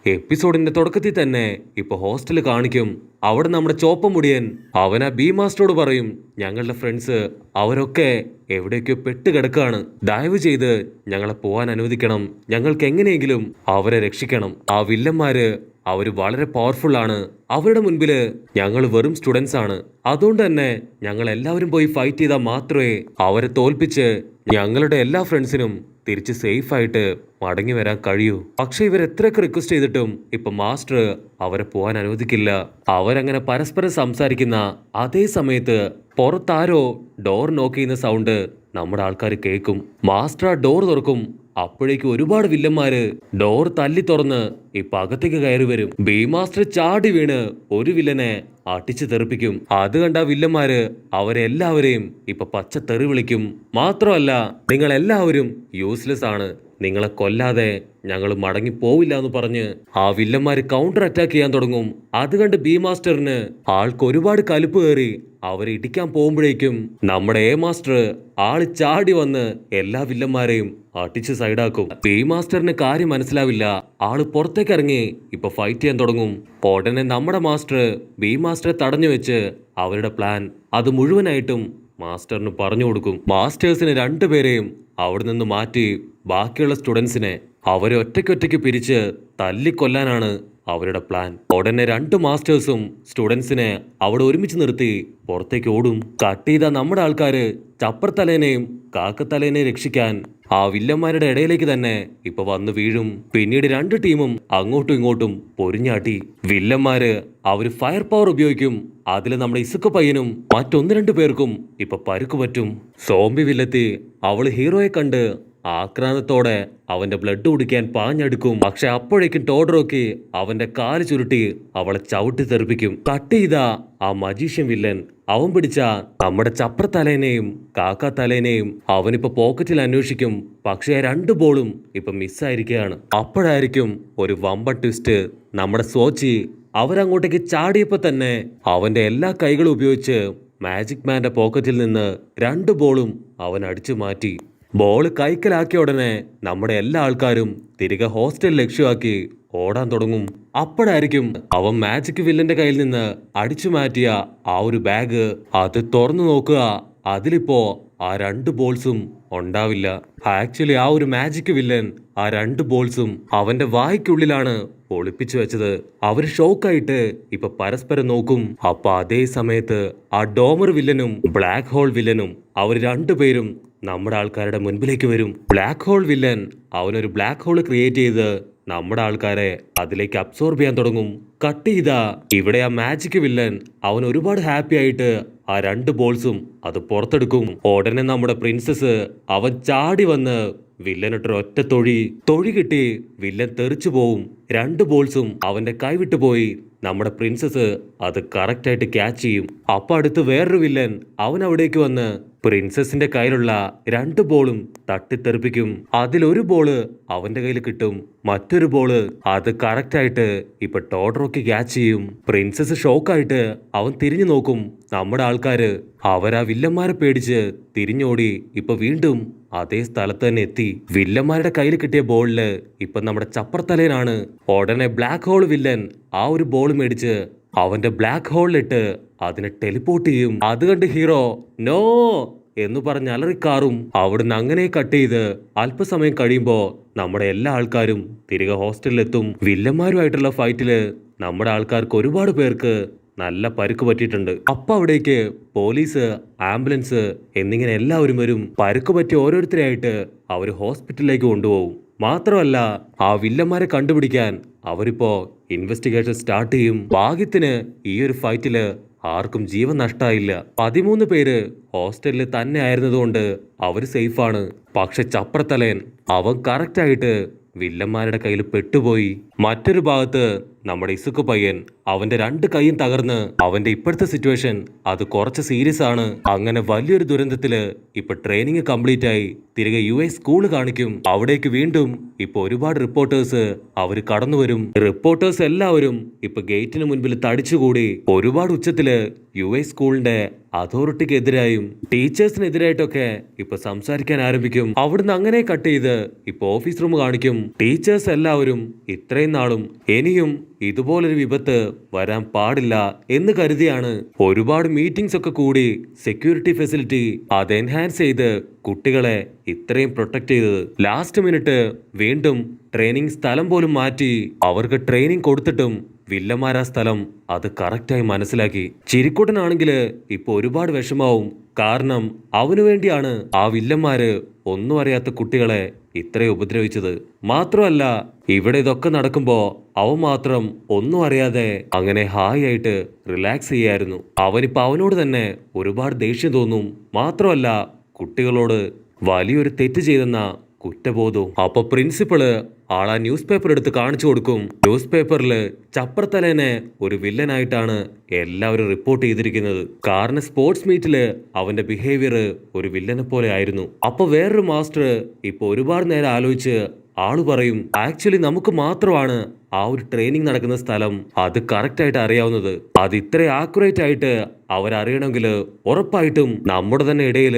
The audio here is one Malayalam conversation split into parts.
എപ്പിസോഡിന്റെ തുടക്കത്തിൽ തന്നെ ഇപ്പൊ ഹോസ്റ്റലിൽ കാണിക്കും. അവിടെ നമ്മുടെ ചോപ്പ മുടിയൻ അവനാ ബി മാസ്റ്ററോട് പറയും, ഞങ്ങളുടെ ഫ്രണ്ട്സ് അവരൊക്കെ എവിടേക്കോ പെട്ട് കിടക്കാണ്, ദയവ് ചെയ്ത് ഞങ്ങളെ പോവാൻ അനുവദിക്കണം, ഞങ്ങൾക്ക് എങ്ങനെയെങ്കിലും അവരെ രക്ഷിക്കണം. ആ വില്ലന്മാര് അവര് വളരെ പവർഫുൾ ആണ്, അവരുടെ മുൻപില് ഞങ്ങൾ വെറും സ്റ്റുഡൻസ് ആണ്, അതുകൊണ്ട് തന്നെ ഞങ്ങൾ എല്ലാവരും പോയി ഫൈറ്റ് ചെയ്താൽ മാത്രമേ അവരെ തോൽപ്പിച്ച് ഞങ്ങളുടെ എല്ലാ ഫ്രണ്ട്സിനും തിരിച്ച് സേഫ് ആയിട്ട് മടങ്ങി വരാൻ കഴിയൂ. പക്ഷെ ഇവർ എത്രയൊക്കെ റിക്വസ്റ്റ് ചെയ്തിട്ടും ഇപ്പൊ മാസ്റ്റർ അവരെ പോകാൻ അനുവദിക്കില്ല. അവരങ്ങനെ പരസ്പരം സംസാരിക്കുന്ന അതേ സമയത്ത് പുറത്താരോ ഡോർ നോക്ക് ചെയ്യുന്ന സൗണ്ട് നമ്മുടെ ആൾക്കാർ കേൾക്കും. മാസ്റ്റർ ആ ഡോർ തുറക്കും. അപ്പോഴേക്ക് ഒരുപാട് വില്ലന്മാര് ഡോർ തല്ലി തുറന്ന് ഇപ്പൊ അകത്തേക്ക് കയറി വരും. ബി മാസ്റ്റർ ചാടി വീണ് ഒരു വില്ലനെ അടിച്ചു തെറിപ്പിക്കും. അത് കണ്ട വില്ലന്മാര് അവരെല്ലാവരെയും ഇപ്പൊ പച്ച തെറി വിളിക്കും. മാത്രമല്ല, നിങ്ങൾ എല്ലാവരും യൂസ്ലെസ് ആണ്, നിങ്ങളെ കൊല്ലാതെ ഞങ്ങൾ മടങ്ങി പോവില്ല എന്ന് പറഞ്ഞ് ആ വില്ലന്മാര് കൗണ്ടർ അറ്റാക്ക് ചെയ്യാൻ തുടങ്ങും. അത് കണ്ട് ബി മാസ്റ്ററിന് ആൾക്ക് ഒരുപാട് കലിപ്പ് കയറി അവരെ ഇടിക്കാൻ പോകുമ്പോഴേക്കും നമ്മുടെ എ മാസ്റ്റർ ആള് ചാടി വന്ന് എല്ലാ വില്ലന്മാരെയും അടിച്ച് സൈഡാക്കും. ബി മാസ്റ്ററിന് കാര്യം മനസ്സിലാവില്ല. ആള് പുറത്തേക്ക് ഇറങ്ങി ഇപ്പൊ ഫൈറ്റ് ചെയ്യാൻ തുടങ്ങും. ഉടനെ നമ്മുടെ മാസ്റ്റർ ബി മാസ്റ്ററെ തടഞ്ഞു വെച്ച് അവരുടെ പ്ലാൻ അത് മുഴുവനായിട്ടും മാസ്റ്ററിന് പറഞ്ഞു കൊടുക്കും. മാസ്റ്റേഴ്സിന് രണ്ടുപേരെയും അവിടെ നിന്ന് മാറ്റി ബാക്കിയുള്ള സ്റ്റുഡൻസിനെ അവരെ ഒറ്റയ്ക്കൊറ്റയ്ക്ക് പിരിച്ച് തല്ലിക്കൊല്ലാനാണ് അവരുടെ പ്ലാൻ. ഉടനെ രണ്ട് മാസ്റ്റേഴ്സും സ്റ്റുഡൻസിനെ അവിടെ ഒരുമിച്ച് നിർത്തി പുറത്തേക്ക് ഓടും. കട്ട് ചെയ്ത നമ്മുടെ ആൾക്കാര് ചപ്പർത്തലേനെയും കാക്കത്തലേനെയും രക്ഷിക്കാൻ ആ വില്ലന്മാരുടെ ഇടയിലേക്ക് തന്നെ ഇപ്പൊ വന്ന് വീഴും. പിന്നീട് രണ്ട് ടീമും അങ്ങോട്ടും ഇങ്ങോട്ടും പൊരിഞ്ഞാട്ടി. വില്ലന്മാര് അവര് ഫയർ പവർ ഉപയോഗിക്കും. അതിൽ നമ്മുടെ ഇസുക്ക പയ്യനും മറ്റൊന്ന് രണ്ട് പേർക്കും ഇപ്പൊ പരുക്ക് പറ്റും. സോംബി വില്ലത്തി അവള് ഹീറോയെ കണ്ട് ആക്രാന്തത്തോടെ അവന്റെ ബ്ലഡ് കുടിക്കാൻ പാഞ്ഞെടുക്കും. പക്ഷെ അപ്പോഴേക്കും ടോഡറോക്കി അവന്റെ കാല് ചുരുട്ടി അവളെ ചവിട്ടി തെറിപ്പിക്കും. കട്ട് ചെയ്ത ആ മജീഷ്യൻ വില്ലൻ അവൻ പിടിച്ച നമ്മുടെ ചപ്രത്തലേനെയും കാക്കാത്തലേനെയും അവനിപ്പോ പോക്കറ്റിൽ അന്വേഷിക്കും. പക്ഷെ ആ രണ്ട് ബോളും ഇപ്പൊ മിസ്സായിരിക്കുകയാണ്. അപ്പോഴായിരിക്കും ഒരു വമ്പൻ ട്വിസ്റ്റ്. നമ്മുടെ സോച്ചി അവരങ്ങോട്ടേക്ക് ചാടിയപ്പോ തന്നെ അവന്റെ എല്ലാ കൈകളും ഉപയോഗിച്ച് മാജിക് മാന്റെ പോക്കറ്റിൽ നിന്ന് രണ്ട് ബോളും അവൻ അടിച്ചു മാറ്റി. ബോൾ കൈക്കലാക്കിയ ഉടനെ നമ്മുടെ എല്ലാ ആൾക്കാരും തിരികെ ഹോസ്റ്റൽ ലക്ഷ്യമാക്കി ഓടാൻ തുടങ്ങും. അപ്പോഴായിരിക്കും അവൻ മാജിക് വില്ലന്റെ കയ്യിൽ നിന്ന് അടിച്ചു മാറ്റിയ ആ ഒരു ബാഗ് അത് തുറന്നു നോക്കുക. അതിലിപ്പോ ആ രണ്ട് ബോൾസും ഉണ്ടാവില്ല. ആക്ച്വലി ആ ഒരു മാജിക് വില്ലൻ ആ രണ്ട് ബോൾസും അവന്റെ വായ്ക്കുള്ളിലാണ് ഒളിപ്പിച്ചു വെച്ചത്. അവര് ഷോക്കായിട്ട് ഇപ്പൊ പരസ്പരം നോക്കും. അപ്പൊ അതേ സമയത്ത് ആ ഡോമർ വില്ലനും ബ്ലാക്ക് ഹോൾ വില്ലനും അവർ രണ്ടുപേരും നമ്മുടെ ആൾക്കാരുടെ മുൻപിലേക്ക് വരും. ബ്ലാക്ക് ഹോൾ വില്ലൻ അവനൊരു ബ്ലാക്ക് ഹോൾ ക്രിയേറ്റ് ചെയ്ത് നമ്മുടെ ആൾക്കാരെ അതിലേക്ക് അബ്സോർബ് ചെയ്യാൻ തുടങ്ങും. കട്ട് ചെയ്ത ഇവിടെ ആ മാജിക് വില്ലൻ അവൻ ഒരുപാട് ഹാപ്പി ആയിട്ട് ആ രണ്ട് ബോൾസും അത് പുറത്തെടുക്കും. ഉടനെ നമ്മുടെ പ്രിൻസസ് അവൻ ചാടി വന്ന് വില്ലനിട്ടൊരു ഒറ്റ തൊഴി കിട്ടി വില്ലൻ തെറിച്ചു പോവും. രണ്ട് ബോൾസും അവന്റെ കൈവിട്ടു പോയി. നമ്മുടെ പ്രിൻസസ് അത് കറക്റ്റ് ആയിട്ട് ക്യാച്ച് ചെയ്യും. അപ്പൊ അടുത്ത് വേറൊരു വില്ലൻ അവൻ അവിടേക്ക് വന്ന് പ്രിൻസസിന്റെ കയ്യിലുള്ള രണ്ട് ബോളും തട്ടിത്തെറിപ്പിക്കും. അതിലൊരു ബോള് അവന്റെ കയ്യിൽ കിട്ടും, മറ്റൊരു ബോള് അത് കറക്റ്റ് ആയിട്ട് ഇപ്പൊ ടോഡറോക്ക് ക്യാച്ച് ചെയ്യും. പ്രിൻസസ് ഷോക്കായിട്ട് അവൻ തിരിഞ്ഞു നോക്കും. നമ്മുടെ ആൾക്കാര് അവരാ വില്ലന്മാരെ പേടിച്ച് തിരിഞ്ഞോടി ഇപ്പൊ വീണ്ടും അതേ സ്ഥലത്ത് തന്നെ എത്തി. വില്ലന്മാരുടെ കയ്യിൽ കിട്ടിയ ബോളില് ഇപ്പൊ നമ്മുടെ ചപ്പർത്തലേനാണ്. ഉടനെ ബ്ലാക്ക് ഹോൾ വില്ലൻ ആ ഒരു ബോൾ മേടിച്ച് അവന്റെ ബ്ലാക്ക് ഹോളിലിട്ട് അതിനെ ടെലിപ്പോർട്ട് ചെയ്യും. അത് കണ്ട് ഹീറോ നോ എന്ന് പറഞ്ഞ് അലറിക്കാറും. അവിടുന്ന് അങ്ങനെ കട്ട് ചെയ്ത് അല്പസമയം കഴിയുമ്പോ നമ്മുടെ എല്ലാ ആൾക്കാരും തിരികെ ഹോസ്റ്റലിലെത്തും. വില്ലന്മാരുമായിട്ടുള്ള ഫൈറ്റില് നമ്മുടെ ആൾക്കാർക്ക് ഒരുപാട് പേർക്ക് നല്ല പരുക്ക് പറ്റിയിട്ടുണ്ട്. അപ്പൊ അവിടേക്ക് പോലീസ്, ആംബുലൻസ് എന്നിങ്ങനെ എല്ലാവരും വരും. പരുക്ക് പറ്റി ഓരോരുത്തരായിട്ട് അവര് ഹോസ്പിറ്റലിലേക്ക് കൊണ്ടുപോകും. മാത്രമല്ല, ആ വില്ലന്മാരെ കണ്ടുപിടിക്കാൻ അവരിപ്പോ ഇൻവെസ്റ്റിഗേഷൻ സ്റ്റാർട്ട് ചെയ്യും. ഭാഗ്യത്തിന് ഈ ഒരു ഫൈറ്റില് ആർക്കും ജീവൻ നഷ്ടമായില്ല. 13 പേര് ഹോസ്റ്റലിൽ തന്നെ ആയിരുന്നതുകൊണ്ട് അവര് സേഫാണ്. പക്ഷെ ചപ്രത്തലേൻ അവൻ കറക്റ്റായിട്ട് വില്ലന്മാരുടെ കയ്യിൽ പെട്ടുപോയി. മറ്റൊരു ഭാഗത്ത് നമ്മുടെ ഇസുക്ക് പയ്യൻ അവന്റെ രണ്ട് കൈയും തകർന്ന് അവന്റെ ഇപ്പോഴത്തെ സിറ്റുവേഷൻ അത് കുറച്ച് സീരിയസ് ആണ്. അങ്ങനെ വലിയൊരു ദുരന്തത്തില് ഇപ്പൊ ട്രെയിനിങ് കംപ്ലീറ്റ് ആയി തിരികെ US സ്കൂൾ കാണിക്കും. അവിടേക്ക് വീണ്ടും ഇപ്പൊ ഒരുപാട് റിപ്പോർട്ടേഴ്സ് അവര് കടന്നു വരും. റിപ്പോർട്ടേഴ്സ് എല്ലാവരും ഇപ്പൊ ഗേറ്റിന് മുൻപിൽ തടിച്ചുകൂടി ഒരുപാട് ഉച്ചത്തില് US സ്കൂളിന്റെ അതോറിറ്റിക്ക് എതിരായും ടീച്ചേഴ്സിനെതിരായിട്ടൊക്കെ ഇപ്പൊ സംസാരിക്കാൻ ആരംഭിക്കും. അവിടുന്ന് അങ്ങനെ കട്ട് ചെയ്ത് ഇപ്പൊ ഓഫീസ് റൂം കാണിക്കും. ടീച്ചേഴ്സ് എല്ലാവരും ഇത്രയും ഇത്രയും നാളും ഇനിയും ഇതുപോലൊരു വിപത്ത് വരാൻ പാടില്ല എന്ന് കരുതിയാണ് ഒരുപാട് മീറ്റിംഗ്സ് ഒക്കെ കൂടി സെക്യൂരിറ്റി ഫെസിലിറ്റി അത് എൻഹാൻസ് ചെയ്ത് കുട്ടികളെ ഇത്രയും പ്രൊട്ടക്ട് ചെയ്തത്. ലാസ്റ്റ് മിനിറ്റ് വീണ്ടും ട്രെയിനിങ് സ്ഥലം പോലും മാറ്റി അവർക്ക് ട്രെയിനിങ് കൊടുത്തിട്ടും വില്ലന്മാരാ സ്ഥലം അത് കറക്റ്റായി മനസ്സിലാക്കി. ചിരിക്കുട്ടനാണെങ്കിൽ ഇപ്പൊ ഒരുപാട് വിഷമാവും. കാരണം അവനു വേണ്ടിയാണ് ആ വില്ലന്മാര് ഒന്നും അറിയാത്ത കുട്ടികളെ ഇത്രയും ഉപദ്രവിച്ചത്. മാത്രമല്ല ഇവിടെ ഇതൊക്കെ നടക്കുമ്പോ അവൻ മാത്രം ഒന്നും അറിയാതെ അങ്ങനെ ഹായ് ആയിട്ട് റിലാക്സ് ചെയ്യായിരുന്നു. അവനിപ്പോ അവനോട് തന്നെ ഒരുപാട് ദേഷ്യം തോന്നും. മാത്രമല്ല കുട്ടികളോട് വലിയൊരു തെറ്റ് ചെയ്തെന്ന കുറ്റബോധവും. അപ്പൊ പ്രിൻസിപ്പള് ആളാ ന്യൂസ് പേപ്പർ എടുത്ത് കാണിച്ചു കൊടുക്കും. ന്യൂസ് പേപ്പറിൽ ചപ്രത്തലേനെ ഒരു വില്ലനായിട്ടാണ് എല്ലാവരും റിപ്പോർട്ട് ചെയ്തിരിക്കുന്നത്. കാരണം സ്പോർട്സ് മീറ്റില് അവന്റെ ബിഹേവിയർ ഒരു വില്ലനെ പോലെ ആയിരുന്നു. അപ്പൊ വേറൊരു മാസ്റ്റർ ഇപ്പൊ ഒരുപാട് നേരം ആലോചിച്ച് ആള് പറയും, ആക്ച്വലി നമുക്ക് മാത്രമാണ് ആ ഒരു ട്രെയിനിങ് നടക്കുന്ന സ്ഥലം അത് കറക്റ്റ് ആയിട്ട് അറിയാവുന്നത്. അത് ഇത്ര ആക്യുറേറ്റ് ആയിട്ട് അവരറിയണമെങ്കിൽ ഉറപ്പായിട്ടും നമ്മുടെ തന്നെ ഇടയിൽ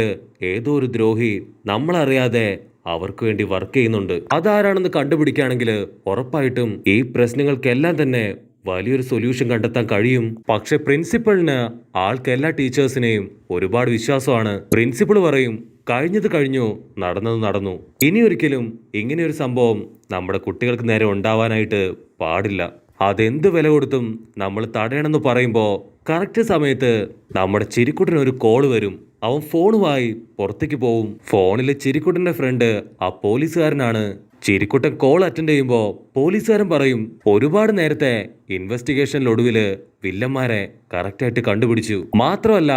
ഏതോ ഒരു ദ്രോഹി നമ്മളറിയാതെ അവർക്ക് വേണ്ടി വർക്ക് ചെയ്യുന്നുണ്ട്. അതാരാണെന്ന് കണ്ടുപിടിക്കുകയാണെങ്കിൽ ഉറപ്പായിട്ടും ഈ പ്രശ്നങ്ങൾക്കെല്ലാം തന്നെ വലിയൊരു സൊല്യൂഷൻ കണ്ടെത്താൻ കഴിയും. പക്ഷെ പ്രിൻസിപ്പളിന് ആൾക്ക് എല്ലാ ടീച്ചേഴ്സിനെയും ഒരുപാട് വിശ്വാസമാണ്. പ്രിൻസിപ്പൾ പറയും, കഴിഞ്ഞത് കഴിഞ്ഞു, നടന്നത് നടന്നു. ഇനി ഒരിക്കലും ഇങ്ങനെയൊരു സംഭവം നമ്മുടെ കുട്ടികൾക്ക് നേരെ ഉണ്ടാവാനായിട്ട് പാടില്ല. അതെന്ത് വില കൊടുത്തും നമ്മൾ തടയണമെന്ന് പറയുമ്പോൾ കറക്റ്റ് സമയത്ത് നമ്മുടെ ചിരിക്കുട്ടന് ഒരു കോള് വരും. അവൻ ഫോണുമായി പുറത്തേക്ക് പോവും. ഫോണിൽ ചിരിക്കുട്ടന്റെ ഫ്രണ്ട് ആ പോലീസുകാരനാണ്. ചിരിക്കുട്ടൻ കോൾ അറ്റൻഡ് ചെയ്യുമ്പോൾ പോലീസുകാരൻ പറയും, ഒരുപാട് നേരത്തെ ഇൻവെസ്റ്റിഗേഷനിലൊടുവില് വില്ലന്മാരെ കറക്റ്റായിട്ട് കണ്ടുപിടിച്ചു. മാത്രമല്ല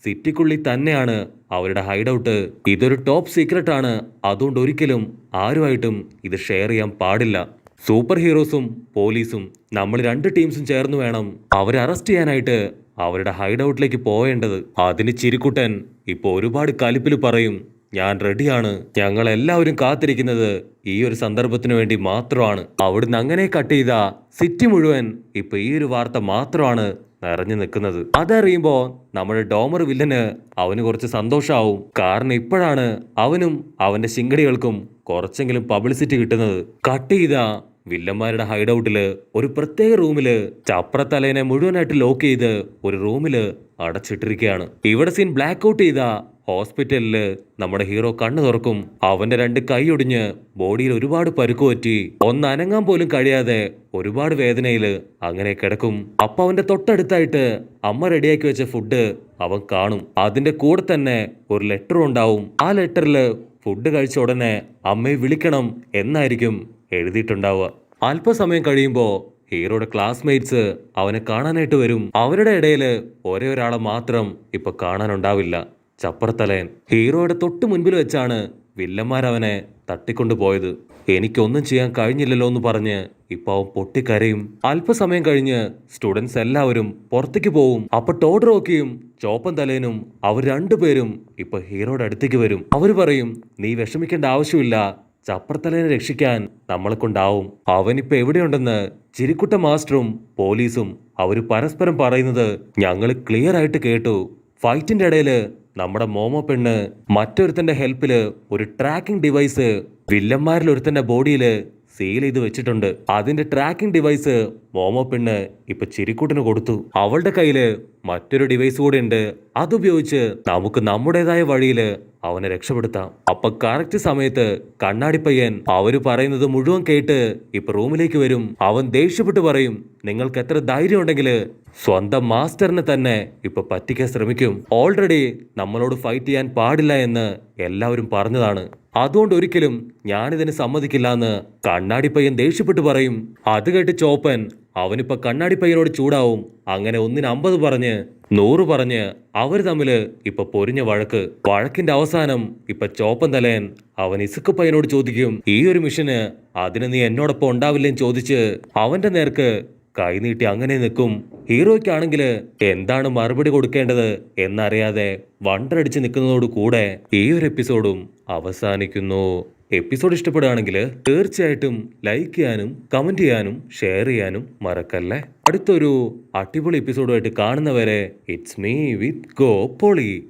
സിറ്റിക്കുള്ളിൽ തന്നെയാണ് അവരുടെ ഹൈഡ് ഔട്ട്. ഇതൊരു ടോപ്പ് സീക്രട്ട് ആണ്. അതുകൊണ്ട് ഒരിക്കലും ആരുമായിട്ടും ഇത് ഷെയർ ചെയ്യാൻ പാടില്ല. സൂപ്പർ ഹീറോസും പോലീസും നമ്മൾ രണ്ട് ടീംസും ചേർന്ന് വേണം അവരെ അറസ്റ്റ് ചെയ്യാനായിട്ട് അവരുടെ ഹൈഡ് ഔട്ടിലേക്ക് പോവേണ്ടത്. അതിന് ചിരിക്കുട്ടൻ ഇപ്പൊ ഒരുപാട് കലിപ്പിൽ പറയും, ഞാൻ റെഡിയാണ്. ഞങ്ങൾ എല്ലാവരും കാത്തിരിക്കുന്നത് ഈ ഒരു സന്ദർഭത്തിന് വേണ്ടി മാത്രമാണ്. അവിടുന്ന് അങ്ങനെ കട്ട് ചെയ്ത സിറ്റി മുഴുവൻ ഇപ്പൊ ഈ ഒരു വാർത്ത മാത്രമാണ് നിറഞ്ഞു നിൽക്കുന്നത്. അതറിയുമ്പോ നമ്മുടെ ഡോമർ വില്ലന് അവന് കുറച്ച് സന്തോഷാവും. കാരണം ഇപ്പോഴാണ് അവനും അവന്റെ ശിങ്കടികൾക്കും കുറച്ചെങ്കിലും പബ്ലിസിറ്റി കിട്ടുന്നത്. കട്ട് ചെയ്ത വില്ലന്മാരുടെ ഹൈഡ് ഔട്ടില് ഒരു പ്രത്യേക റൂമില് ചപ്രത്തലേനെ മുഴുവനായിട്ട് ലോക്ക് ചെയ്ത് ഒരു റൂമില് അടച്ചിട്ടിരിക്കുകയാണ്. ഇവിടെ സീൻ ബ്ലാക്ക് ഔട്ട് ചെയ്ത ഹോസ്പിറ്റലില് നമ്മുടെ ഹീറോ കണ്ണു തുറക്കും. അവന്റെ രണ്ട് കൈ ഒടിഞ്ഞ് ബോഡിയിൽ ഒരുപാട് പരുക്ക് പറ്റി ഒന്ന് അനങ്ങാൻ പോലും കഴിയാതെ ഒരുപാട് വേദനയില് അങ്ങനെ കിടക്കും. അപ്പൊ അവന്റെ തൊട്ടടുത്തായിട്ട് അമ്മ റെഡിയാക്കി വെച്ച ഫുഡ് അവൻ കാണും. അതിന്റെ കൂടെ തന്നെ ഒരു ലെറ്ററും ഉണ്ടാവും. ആ ലെറ്ററില് ഫുഡ് കഴിച്ച ഉടനെ അമ്മയെ വിളിക്കണം എന്നായിരിക്കും എഴുതിയിട്ടുണ്ടാവുക. അല്പസമയം കഴിയുമ്പോൾ ഹീറോയുടെ ക്ലാസ്മേറ്റ്സ് അവനെ കാണാനായിട്ട് വരും. അവരുടെ ഇടയിൽ ഒരേ ഒരാളെ മാത്രം ഇപ്പൊ കാണാനുണ്ടാവില്ല, ചപ്രത്തലയൻ. ഹീറോയുടെ തൊട്ട് മുൻപിൽ വെച്ചാണ് വില്ലന്മാരവനെ തട്ടിക്കൊണ്ടു പോയത്. എനിക്കൊന്നും ചെയ്യാൻ കഴിഞ്ഞില്ലല്ലോ എന്ന് പറഞ്ഞ് ഇപ്പൊ അവൻ പൊട്ടിക്കരയും. അല്പസമയം കഴിഞ്ഞ് സ്റ്റുഡൻസ് എല്ലാവരും പുറത്തേക്ക് പോവും. അപ്പൊ ടോഡ് റോക്കിയും ചോപ്പൻ തലേനും അവർ രണ്ടുപേരും ഇപ്പൊ ഹീറോയുടെ അടുത്തേക്ക് വരും. അവര് പറയും, നീ വിഷമിക്കേണ്ട ആവശ്യമില്ല, ചപ്രത്തലേനെ രക്ഷിക്കാൻ നമ്മളെ കൊണ്ടാവും. അവനിപ്പോ എവിടെയുണ്ടെന്ന് ചിരിക്കുട്ട മാസ്റ്ററും പോലീസും അവര് പരസ്പരം പറയുന്നത് ഞങ്ങൾ ക്ലിയർ ആയിട്ട് കേട്ടു. ഫൈറ്റിന്റെ ഇടയില് നമ്മുടെ മോമോ പെണ്ണ് മറ്റൊരുത്തന്റെ ഹെൽപ്പില് ഒരു ട്രാക്കിംഗ് ഡിവൈസ് വില്ലന്മാരിൽ ഒരുത്തന്റെ ബോഡിയില് സീൽ ചെയ്ത് വെച്ചിട്ടുണ്ട്. അതിന്റെ ട്രാക്കിംഗ് ഡിവൈസ് മോമോ പെണ്ണ് ഇപ്പൊ ചിരിക്കുട്ടിന് കൊടുത്തു. അവളുടെ കയ്യില് മറ്റൊരു ഡിവൈസ് കൂടെ ഉണ്ട്. അതുപയോഗിച്ച് നമുക്ക് നമ്മുടേതായ വഴിയില് അവനെ രക്ഷപ്പെടുത്താം. അപ്പൊ കറക്റ്റ് സമയത്ത് കണ്ണാടി പയ്യൻ അവര് പറയുന്നത് മുഴുവൻ കേട്ട് ഇപ്പൊ റൂമിലേക്ക് വരും. അവൻ ദേഷ്യപ്പെട്ട് പറയും, നിങ്ങൾക്ക് എത്ര ധൈര്യം ഉണ്ടെങ്കില് സ്വന്തം മാസ്റ്ററിനെ തന്നെ ഇപ്പൊ പറ്റിക്കാൻ ശ്രമിക്കും. ഓൾറെഡി നമ്മളോട് ഫൈറ്റ് ചെയ്യാൻ പാടില്ല എന്ന് എല്ലാവരും പറഞ്ഞതാണ്. അതുകൊണ്ട് ഒരിക്കലും ഞാനിതിന് സമ്മതിക്കില്ല എന്ന് കണ്ണാടി പയ്യൻ ദേഷ്യപ്പെട്ട് പറയും. അത് കേട്ട് ചോപ്പൻ അവനിപ്പോ കണ്ണാടി പയ്യനോട് ചൂടാവും. അങ്ങനെ 1-ന് 50 പറഞ്ഞ് 100 പറഞ്ഞ് അവര് തമ്മില് ഇപ്പൊ പൊരിഞ്ഞ വഴക്കിന്റെ അവസാനം ഇപ്പൊ ചോപ്പൻ തലയൻ അവൻ ഇസുക്ക് പയ്യനോട് ചോദിക്കും, ഈ ഒരു മിഷന് അതിന് നീ എന്നോടൊപ്പം ഉണ്ടാവില്ലെന്ന് ചോദിച്ച് അവന്റെ നേർക്ക് കൈനീട്ടി അങ്ങനെ നിൽക്കും. ഹീറോയ്ക്കാണെങ്കിൽ എന്താണ് മറുപടി കൊടുക്കേണ്ടത് എന്നറിയാതെ വണ്ടറടിച്ച് നിൽക്കുന്നതോട് കൂടെ ഈ ഒരു എപ്പിസോഡും അവസാനിക്കുന്നു. എപ്പിസോഡ് ഇഷ്ടപ്പെടുകയാണെങ്കിൽ തീർച്ചയായിട്ടും ലൈക്ക് ചെയ്യാനും കമന്റ് ചെയ്യാനും ഷെയർ ചെയ്യാനും മറക്കല്ലേ. അടുത്തൊരു അടിപൊളി എപ്പിസോഡുമായിട്ട് കാണുന്നവരെ ഇറ്റ്സ് മീ വിത്ത് ഗോ പൊളി.